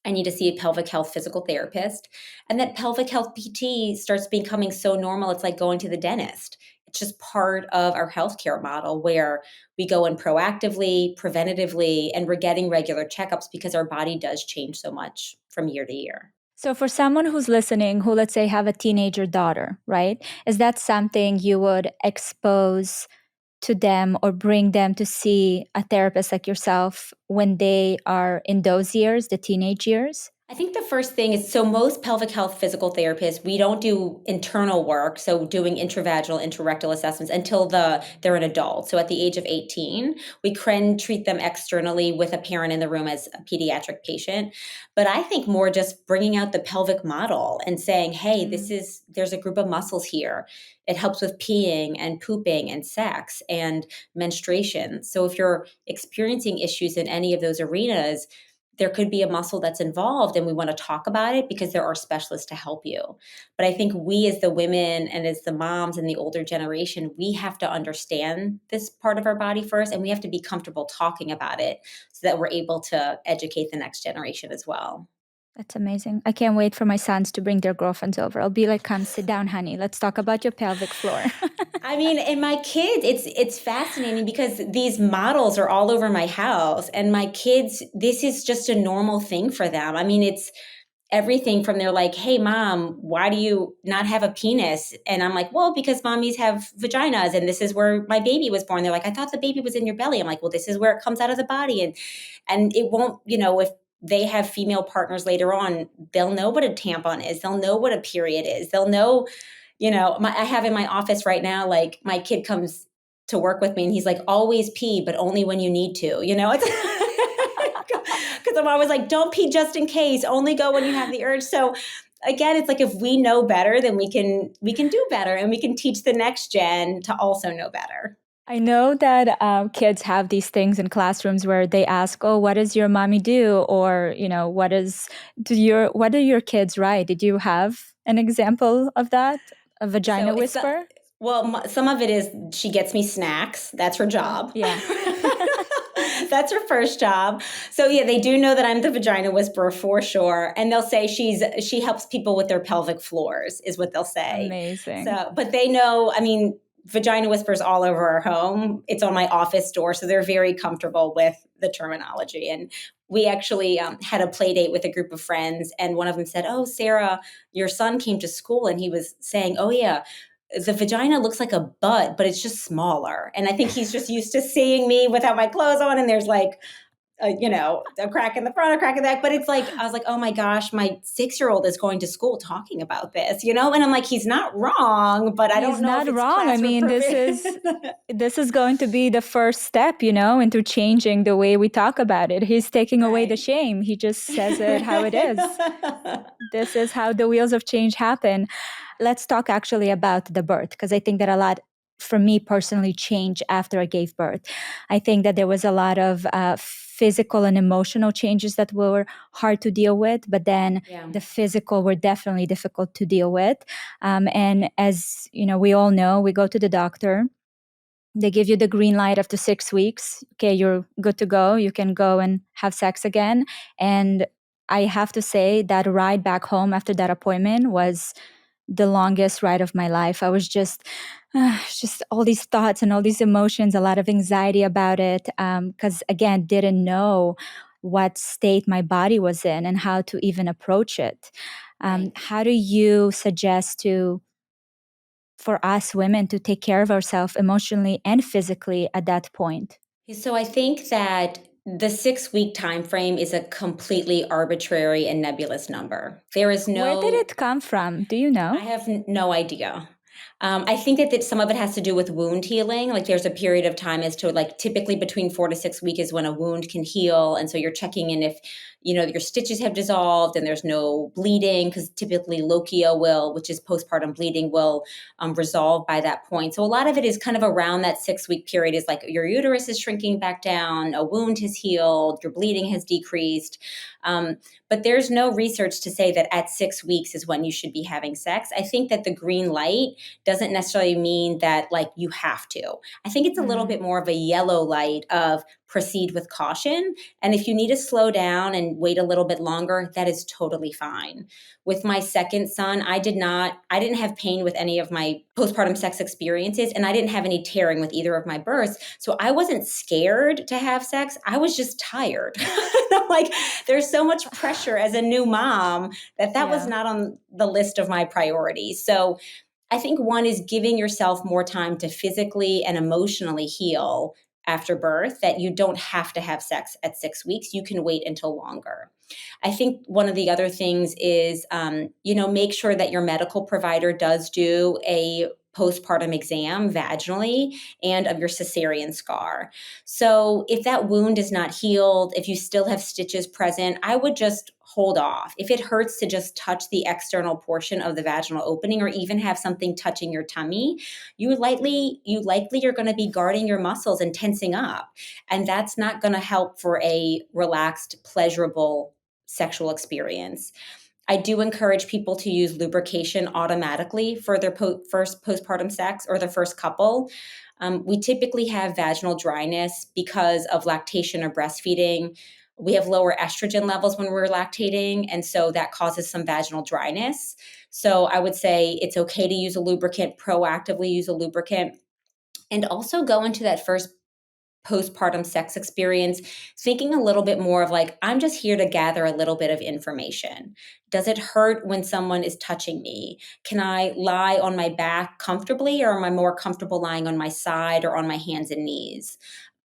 I need to see a pelvic health physical therapist. And that pelvic health PT starts becoming so normal, it's like going to the dentist. It's just part of our healthcare model where we go in proactively, preventatively, and we're getting regular checkups because our body does change so much from year to year. So for someone who's listening, who let's say have a teenager daughter, right? Is that something you would expose to them or bring them to see a therapist like yourself when they are in those years, the teenage years? I think the first thing is, so most pelvic health physical therapists, we don't do internal work, so doing intravaginal, interrectal assessments until they're an adult. So at the age of 18, we can treat them externally with a parent in the room as a pediatric patient. But I think more just bringing out the pelvic model and saying, hey, there's a group of muscles here. It helps with peeing and pooping and sex and menstruation. So if you're experiencing issues in any of those arenas, there could be a muscle that's involved and we want to talk about it because there are specialists to help you. But I think we as the women and as the moms and the older generation, we have to understand this part of our body first, and we have to be comfortable talking about it so that we're able to educate the next generation as well. That's amazing. I can't wait for my sons to bring their girlfriends over. I'll be like, come sit down, honey. Let's talk about your pelvic floor. I mean, and my kids, it's fascinating because these models are all over my house, and my kids, this is just a normal thing for them. I mean, it's everything from, they're like, hey mom, why do you not have a penis? And I'm like, well, because mommies have vaginas and this is where my baby was born. They're like, I thought the baby was in your belly. I'm like, well, this is where it comes out of the body. And it won't, if they have female partners later on, they'll know what a tampon is. They'll know what a period is. They'll know, I have in my office right now, like my kid comes to work with me and he's like, always pee, but only when you need to, because I'm always like, don't pee just in case, only go when you have the urge. So again, it's like, if we know better, then we can do better, and we can teach the next gen to also know better. I know that kids have these things in classrooms where they ask, "Oh, what does your mommy do?" Or, what do your kids write? Did you have an example of that? A vagina whisper? Well, some of it is she gets me snacks. That's her job. Yeah. That's her first job. So yeah, they do know that I'm the vagina whisperer for sure. And they'll say she helps people with their pelvic floors, is what they'll say. Amazing. So, but they know, I mean, Vagina Whispers all over our home. It's on my office door, so they're very comfortable with the terminology. And we actually had a play date with a group of friends, and one of them said, "Oh, Sarah, your son came to school and he was saying, oh yeah, the vagina looks like a butt, but it's just smaller." And I think he's just used to seeing me without my clothes on, and there's like a crack in the front, a crack in the back. But it's like, I was like, oh my gosh, my 6-year-old is going to school talking about this, and I'm like, he's not wrong, but I don't know if it's wrong. I mean, this is going to be the first step, into changing the way we talk about it. He's taking away the shame. He just says it how it is. This is how the wheels of change happen. Let's talk actually about the birth, because I think that a lot, for me personally, changed after I gave birth. I think that there was a lot of physical and emotional changes that were hard to deal with, but then the physical were definitely difficult to deal with. And as we all know, we go to the doctor. They give you the green light after 6 weeks. Okay, you're good to go. You can go and have sex again. And I have to say that ride back home after that appointment was the longest ride of my life. I was just all these thoughts and all these emotions, a lot of anxiety about it, because again, didn't know what state my body was in and how to even approach it. Right. How do you suggest for us women to take care of ourselves emotionally and physically at that point? So I think that the 6-week time frame is a completely arbitrary and nebulous number. There is Where did no it come from? Do you I know? have no idea. I think that some of it has to do with wound healing. Like there's a period of time as to like typically between 4 to 6 weeks is when a wound can heal. And so you're checking in if, your stitches have dissolved and there's no bleeding, because typically lochia will, which is postpartum bleeding, will resolve by that point. So a lot of it is kind of around that 6-week period is like your uterus is shrinking back down, a wound has healed, your bleeding has decreased. But there's no research to say that at 6 weeks is when you should be having sex. I think that the green light doesn't necessarily mean that like you have to. I think it's a little bit more of a yellow light of proceed with caution. And if you need to slow down and wait a little bit longer, that is totally fine. With my second son, I didn't have pain with any of my postpartum sex experiences, and I didn't have any tearing with either of my births. So I wasn't scared to have sex. I was just tired. Like there's so much pressure as a new mom that was Yeah. not on the list of my priorities. So I think one is giving yourself more time to physically and emotionally heal after birth, that you don't have to have sex at 6 weeks. You can wait until longer. I think one of the other things is, make sure that your medical provider does do a postpartum exam vaginally and of your cesarean scar. So if that wound is not healed, if you still have stitches present, I would just hold off. If it hurts to just touch the external portion of the vaginal opening or even have something touching your tummy, you likely are going to be guarding your muscles and tensing up. And that's not going to help for a relaxed, pleasurable sexual experience. I do encourage people to use lubrication automatically for their first postpartum sex or the first couple. We typically have vaginal dryness because of lactation or breastfeeding. We have lower estrogen levels when we're lactating, and so that causes some vaginal dryness. So I would say it's okay to use a lubricant, proactively use a lubricant, and also go into that first postpartum sex experience thinking a little bit more of like, I'm just here to gather a little bit of information. Does it hurt when someone is touching me? Can I lie on my back comfortably, or am I more comfortable lying on my side or on my hands and knees?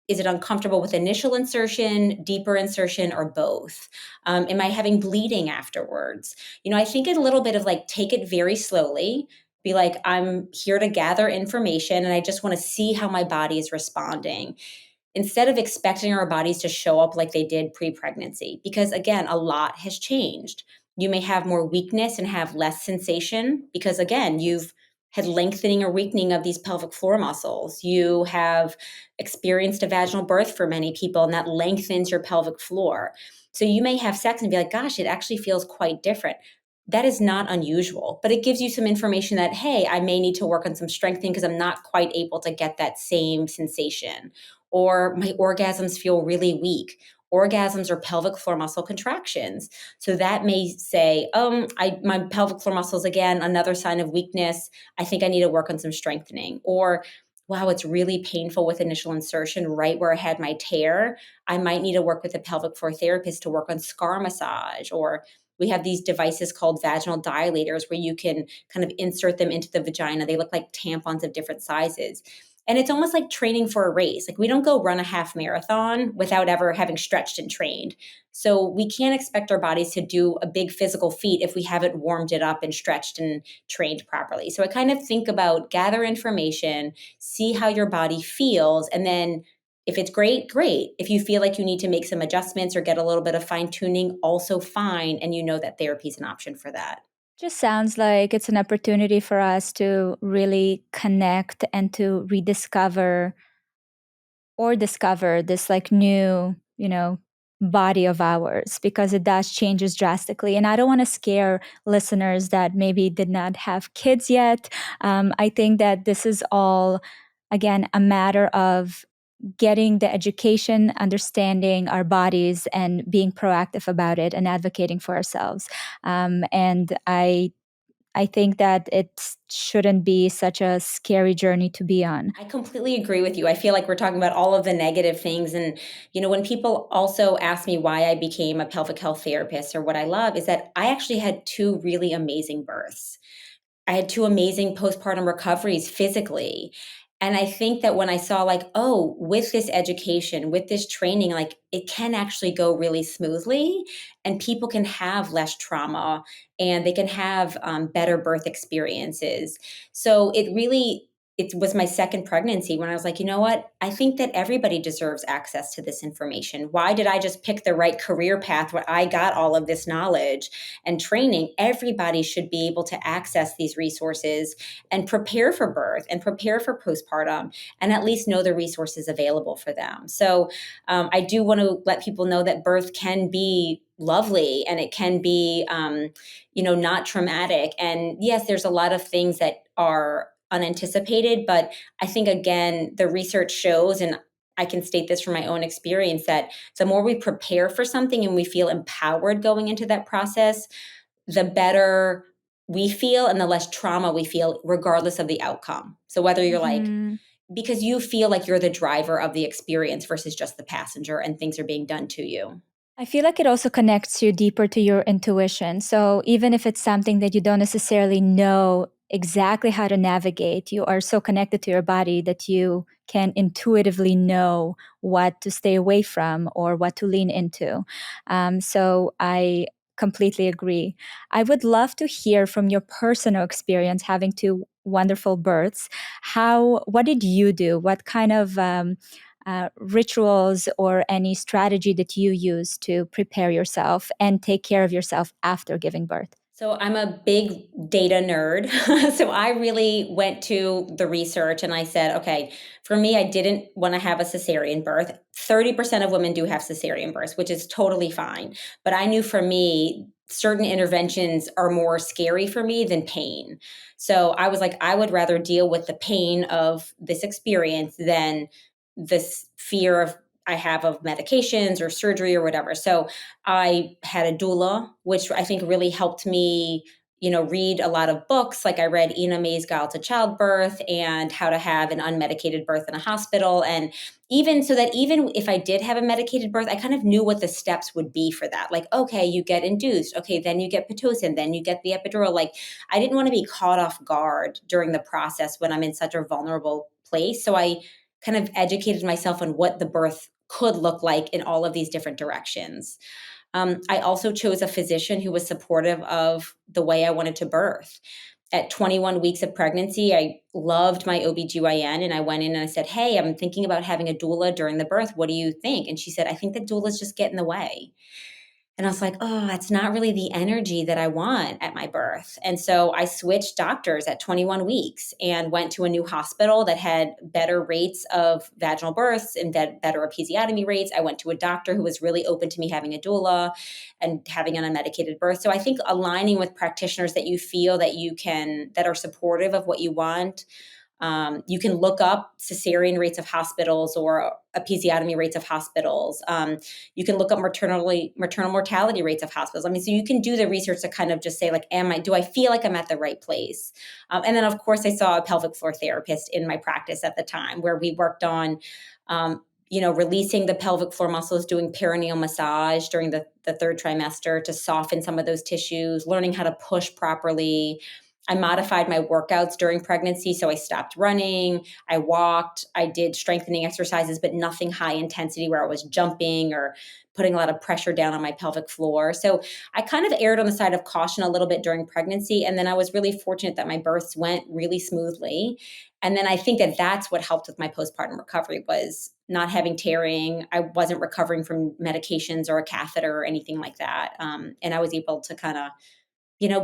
Is it uncomfortable with initial insertion, deeper insertion, or both? Am I having bleeding afterwards? I think a little bit of like, take it very slowly. Be like, I'm here to gather information and I just want to see how my body is responding, instead of expecting our bodies to show up like they did pre-pregnancy. Because again, a lot has changed. You may have more weakness and have less sensation because again, you've had lengthening or weakening of these pelvic floor muscles. You have experienced a vaginal birth for many people, and that lengthens your pelvic floor. So you may have sex and be like, gosh, it actually feels quite different. That is not unusual, but it gives you some information that, hey, I may need to work on some strengthening because I'm not quite able to get that same sensation. Or my orgasms feel really weak. Orgasms are pelvic floor muscle contractions. So that may say, my pelvic floor muscles, again, another sign of weakness. I think I need to work on some strengthening. Or, wow, it's really painful with initial insertion right where I had my tear. I might need to work with a pelvic floor therapist to work on scar massage. Or we have these devices called vaginal dilators where you can kind of insert them into the vagina. They look like tampons of different sizes. And it's almost like training for a race. Like we don't go run a half marathon without ever having stretched and trained. So we can't expect our bodies to do a big physical feat if we haven't warmed it up and stretched and trained properly. So I kind of think about gather information, see how your body feels, and then if it's great, great. If you feel like you need to make some adjustments or get a little bit of fine tuning, also fine. And you know that therapy is an option for that. Just sounds like it's an opportunity for us to really connect and to rediscover or discover this like new, body of ours, because it does changes drastically. And I don't want to scare listeners that maybe did not have kids yet. I think that this is all, again, a matter of getting the education, understanding our bodies, and being proactive about it and advocating for ourselves. And I think that it shouldn't be such a scary journey to be on. I completely agree with you. I feel like we're talking about all of the negative things. And, when people also ask me why I became a pelvic health therapist or what I love is that I actually had two really amazing births. I had two amazing postpartum recoveries physically. And I think that when I saw, like, oh, with this education, with this training, like, it can actually go really smoothly and people can have less trauma and they can have better birth experiences. So it was my second pregnancy when I was like, you know what? I think that everybody deserves access to this information. Why did I just pick the right career path where I got all of this knowledge and training? Everybody should be able to access these resources and prepare for birth and prepare for postpartum and at least know the resources available for them. So I do want to let people know that birth can be lovely and it can be, not traumatic. And yes, there's a lot of things that are unanticipated, but I think, again, the research shows, and I can state this from my own experience, that the more we prepare for something and we feel empowered going into that process, the better we feel and the less trauma we feel, regardless of the outcome. So whether you're like, because you feel like you're the driver of the experience versus just the passenger and things are being done to you. I feel like it also connects you deeper to your intuition. So even if it's something that you don't necessarily know exactly how to navigate, you are so connected to your body that you can intuitively know what to stay away from or what to lean into. So I completely agree. I would love to hear from your personal experience having two wonderful births. What did you do? What kind of rituals or any strategy that you use to prepare yourself and take care of yourself after giving birth? So I'm a big data nerd. So I really went to the research and I said, okay, for me, I didn't want to have a cesarean birth. 30% of women do have cesarean births, which is totally fine. But I knew for me, certain interventions are more scary for me than pain. So I was like, I would rather deal with the pain of this experience than this fear of I have of medications or surgery or whatever. So I had a doula, which I think really helped me, read a lot of books. Like I read Ina May's Guide to Childbirth and How to Have an Unmedicated Birth in a Hospital. And even if I did have a medicated birth, I kind of knew what the steps would be for that. Like, okay, you get induced. Okay, then you get Pitocin. Then you get the epidural. Like, I didn't want to be caught off guard during the process when I'm in such a vulnerable place. So I kind of educated myself on what the birth could look like in all of these different directions. I also chose a physician who was supportive of the way I wanted to birth. At 21 weeks of pregnancy, I loved my OBGYN and I went in and I said, hey, I'm thinking about having a doula during the birth. What do you think? And she said, I think that doulas just get in the way. And I was like, oh, that's not really the energy that I want at my birth. And so I switched doctors at 21 weeks and went to a new hospital that had better rates of vaginal births and better episiotomy rates. I went to a doctor who was really open to me having a doula and having an unmedicated birth. So I think aligning with practitioners that you feel that are supportive of what you want. You can look up cesarean rates of hospitals or episiotomy rates of hospitals. You can look up maternal mortality rates of hospitals. I mean, so you can do the research to kind of just say, like, do I feel like I'm at the right place? And then, of course, I saw a pelvic floor therapist in my practice at the time where we worked on, releasing the pelvic floor muscles, doing perineal massage during the third trimester to soften some of those tissues, learning how to push properly. I modified my workouts during pregnancy. So I stopped running, I walked, I did strengthening exercises, but nothing high intensity where I was jumping or putting a lot of pressure down on my pelvic floor. So I kind of erred on the side of caution a little bit during pregnancy. And then I was really fortunate that my births went really smoothly. And then I think that that's what helped with my postpartum recovery was not having tearing. I wasn't recovering from medications or a catheter or anything like that. And I was able to kind of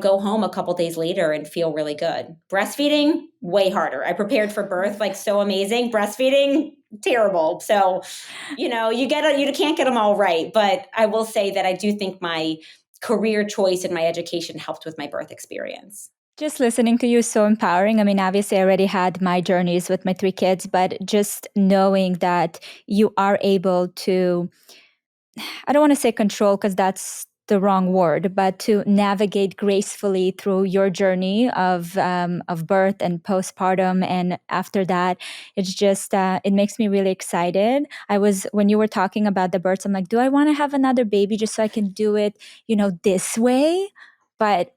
go home a couple days later and feel really good. Breastfeeding, way harder. I prepared for birth, like so amazing. Breastfeeding, terrible. So, you can't get them all right. But I will say that I do think my career choice and my education helped with my birth experience. Just listening to you is so empowering. I mean, obviously, I already had my journeys with my three kids, but just knowing that you are able to, I don't want to say control because that's the wrong word, but to navigate gracefully through your journey of birth and postpartum, and after that, it's just it makes me really excited. When you were talking about the births, I'm like, do I want to have another baby just so I can do it, this way? But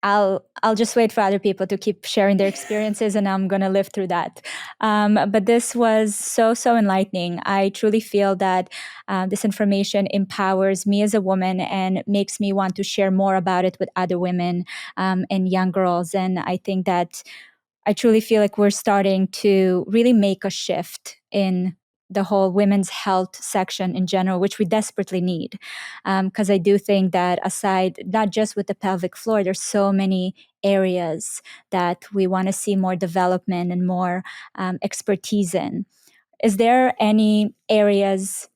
I'll just wait for other people to keep sharing their experiences, and I'm gonna live through that. But this was so enlightening. I truly feel that this information empowers me as a woman and makes me want to share more about it with other women and young girls. And I think that I truly feel like we're starting to really make a shift in the whole women's health section in general, which we desperately need. Because I do think that aside, not just with the pelvic floor, there's so many areas that we want to see more development and more expertise in. Is there any areas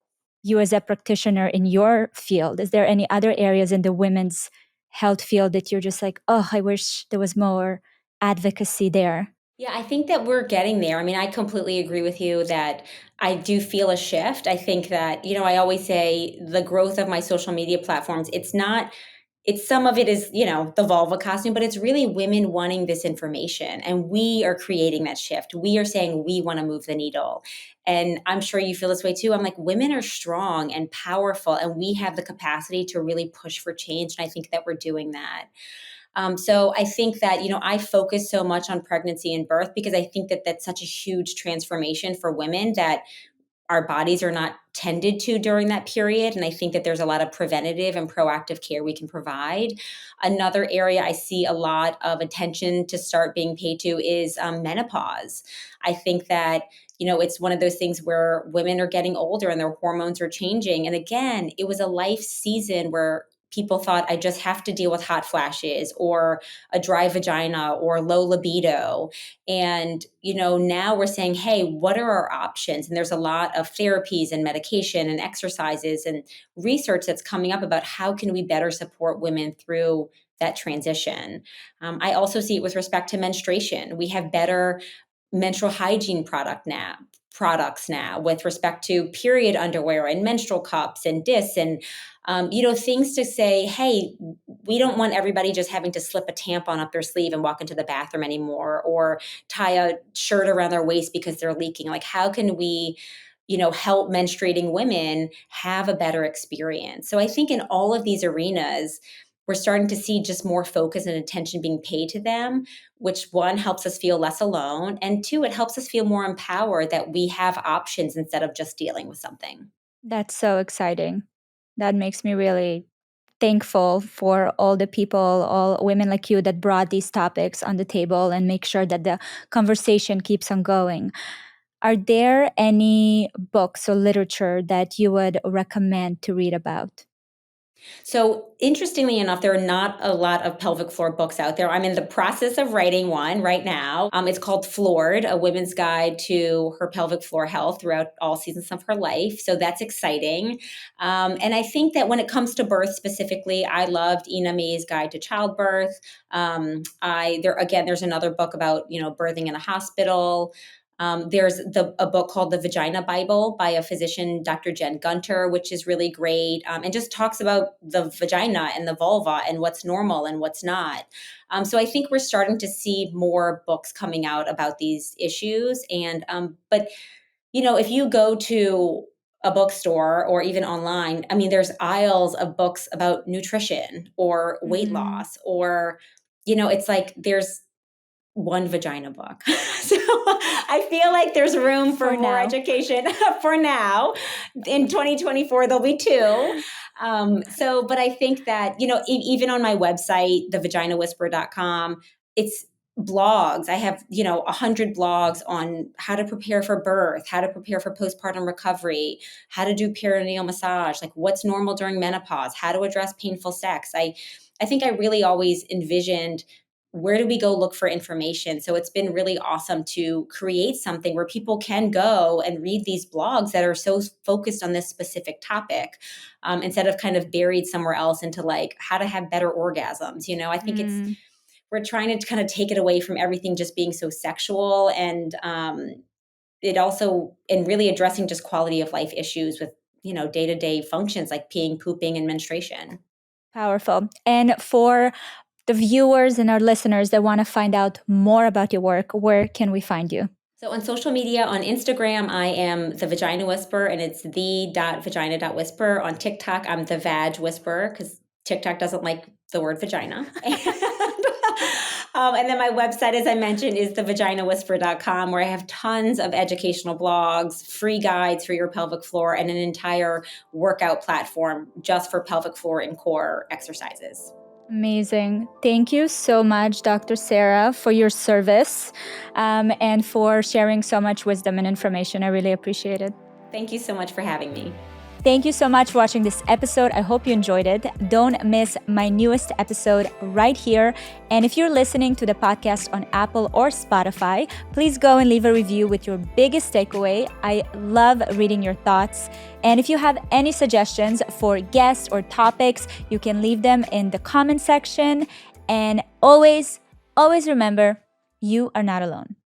you as a practitioner in your field, is there any other areas in the women's health field that you're just like, oh, I wish there was more advocacy there? Yeah, I think that we're getting there. I mean, I completely agree with you that I do feel a shift. I think that, I always say the growth of my social media platforms, it's some of it is, the vulva costume, but it's really women wanting this information. And we are creating that shift. We are saying we want to move the needle. And I'm sure you feel this way too. I'm like, women are strong and powerful, and we have the capacity to really push for change. And I think that we're doing that. So I think that, I focus so much on pregnancy and birth because I think that that's such a huge transformation for women that our bodies are not tended to during that period. And I think that there's a lot of preventative and proactive care we can provide. Another area I see a lot of attention to start being paid to is menopause. I think that, it's one of those things where women are getting older and their hormones are changing. And again, it was a life season where people thought I just have to deal with hot flashes or a dry vagina or low libido. And, now we're saying, hey, what are our options? And there's a lot of therapies and medication and exercises and research that's coming up about how can we better support women through that transition. I also see it with respect to menstruation. We have better menstrual hygiene products now with respect to period underwear and menstrual cups and discs and things to say, hey, we don't want everybody just having to slip a tampon up their sleeve and walk into the bathroom anymore, or tie a shirt around their waist because they're leaking. Like, how can we help menstruating women have a better experience? So I think in all of these arenas, we're starting to see just more focus and attention being paid to them, which one helps us feel less alone. And two, it helps us feel more empowered that we have options instead of just dealing with something. That's so exciting. That makes me really thankful for all the people, all women like you that brought these topics on the table and make sure that the conversation keeps on going. Are there any books or literature that you would recommend to read about? So, interestingly enough, there are not a lot of pelvic floor books out there. I'm in the process of writing one right now. It's called Floored, A Women's Guide to Her Pelvic Floor Health Throughout All Seasons of Her Life. So, that's exciting. And I think that when it comes to birth specifically, I loved Ina May's Guide to Childbirth. There's another book about, birthing in a hospital. There's a book called The Vagina Bible by a physician, Dr. Jen Gunter, which is really great, and just talks about the vagina and the vulva and what's normal and what's not. So I think we're starting to see more books coming out about these issues. But if you go to a bookstore or even online, I mean, there's aisles of books about nutrition or weight Mm, loss, or it's like there's one vagina book. So I feel like there's room for for more now. education for now. In 2024, there'll be two. But I think that, even on my website, thevaginawhisperer.com, it's blogs. I have, 100 blogs on how to prepare for birth, how to prepare for postpartum recovery, how to do perineal massage, like what's normal during menopause, how to address painful sex. I think I really always envisioned, where do we go look for information? So it's been really awesome to create something where people can go and read these blogs that are so focused on this specific topic, instead of kind of buried somewhere else into like how to have better orgasms. I think Mm, we're trying to kind of take it away from everything just being so sexual, and it also, and really addressing just quality of life issues with, day to day functions like peeing, pooping, and menstruation. Powerful. And for the viewers and our listeners that want to find out more about your work, where can we find you? So on social media, on Instagram, I am the Vagina Whisperer, and it's the.vagina.whisperer. On TikTok, I'm the Vag Whisperer, because TikTok doesn't like the word vagina. And then my website, as I mentioned, is thevaginawhisperer.com, where I have tons of educational blogs, free guides for your pelvic floor, and an entire workout platform just for pelvic floor and core exercises. Amazing. Thank you so much, Dr. Sara, for your service and for sharing so much wisdom and information. I really appreciate it. Thank you so much for having me. Thank you so much for watching this episode. I hope you enjoyed it. Don't miss my newest episode right here. And if you're listening to the podcast on Apple or Spotify, please go and leave a review with your biggest takeaway. I love reading your thoughts. And if you have any suggestions for guests or topics, you can leave them in the comment section. And always remember, you are not alone.